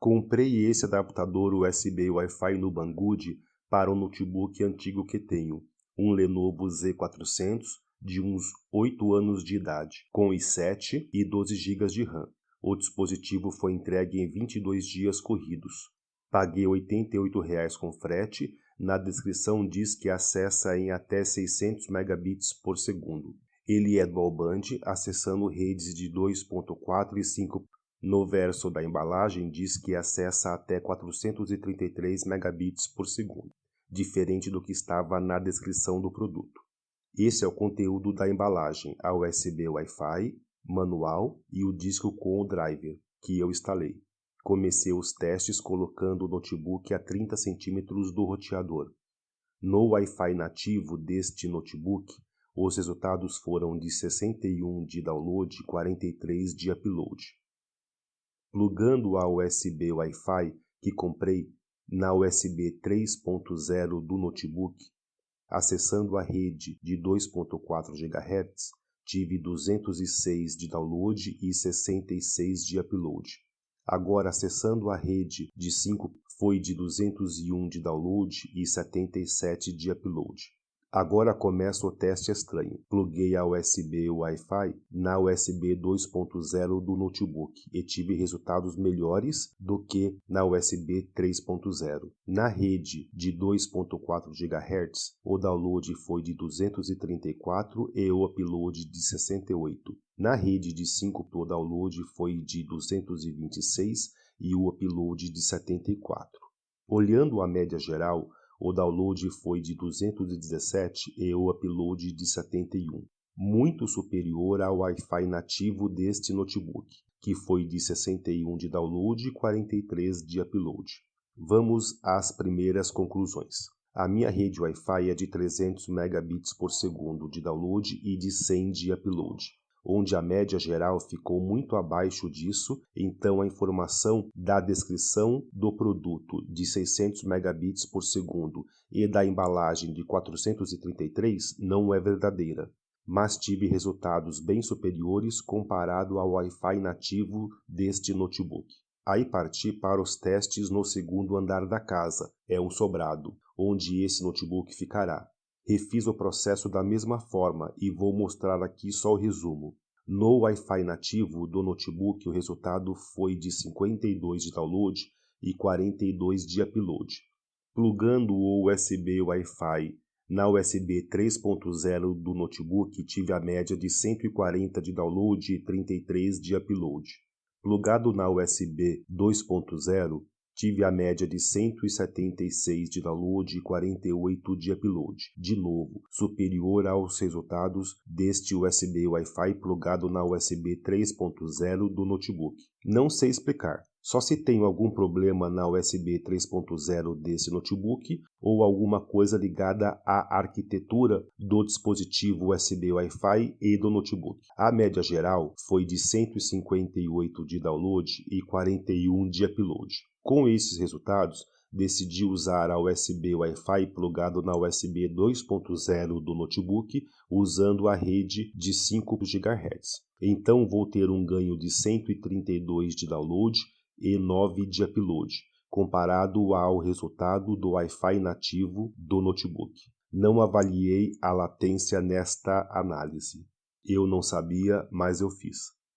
Comprei esse adaptador USB Wi-Fi no Banggood para um notebook antigo que tenho, um Lenovo Z400 de uns 8 anos de idade, com i7 e 12 GB de RAM. O dispositivo foi entregue em 22 dias corridos. Paguei R$ 88 com frete. Na descrição diz que acessa em até 600 megabits por segundo. Ele é dual band, acessando redes de 2.4 e 5. No verso da embalagem diz que acessa até 433 megabits por segundo, diferente do que estava na descrição do produto. Esse é o conteúdo da embalagem, a USB Wi-Fi, manual e o disco com o driver, que eu instalei. Comecei os testes colocando o notebook a 30 centímetros do roteador. No Wi-Fi nativo deste notebook, os resultados foram de 61 de download e 43 de upload. Plugando a USB Wi-Fi que comprei na USB 3.0 do notebook, acessando a rede de 2.4 GHz, tive 206 de download e 66 de upload. Agora, acessando a rede de 5, foi de 201 de download e 77 de upload. Agora começa o teste estranho. Pluguei a USB Wi-Fi na USB 2.0 do notebook e tive resultados melhores do que na USB 3.0. Na rede de 2.4 GHz, o download foi de 234 e o upload de 68. Na rede de 5, o download foi de 226 e o upload de 74. Olhando a média geral, o download foi de 217 e o upload de 71, muito superior ao Wi-Fi nativo deste notebook, que foi de 61 de download e 43 de upload. Vamos às primeiras conclusões. A minha rede Wi-Fi é de 300 megabits por segundo de download e de 100 de upload, onde a média geral ficou muito abaixo disso, então a informação da descrição do produto de 600 megabits por segundo e da embalagem de 433 não é verdadeira, mas tive resultados bem superiores comparado ao Wi-Fi nativo deste notebook. Aí parti para os testes no segundo andar da casa, é um sobrado, onde esse notebook ficará. Refiz o processo da mesma forma e vou mostrar aqui só o resumo. No Wi-Fi nativo do notebook, o resultado foi de 52 de download e 42 de upload. Plugando o USB Wi-Fi na USB 3.0 do notebook, tive a média de 140 de download e 33 de upload. Plugado na USB 2.0, tive a média de 176 de download e 48 de upload, de novo, superior aos resultados deste USB Wi-Fi plugado na USB 3.0 do notebook. Não sei explicar, só se tenho algum problema na USB 3.0 desse notebook ou alguma coisa ligada à arquitetura do dispositivo USB Wi-Fi e do notebook. A média geral foi de 158 de download e 41 de upload. Com esses resultados, decidi usar a USB Wi-Fi plugado na USB 2.0 do notebook, usando a rede de 5 GHz. Então vou ter um ganho de 132 de download e 9 de upload, comparado ao resultado do Wi-Fi nativo do notebook. Não avaliei a latência nesta análise. Eu não sabia, mas eu fiz.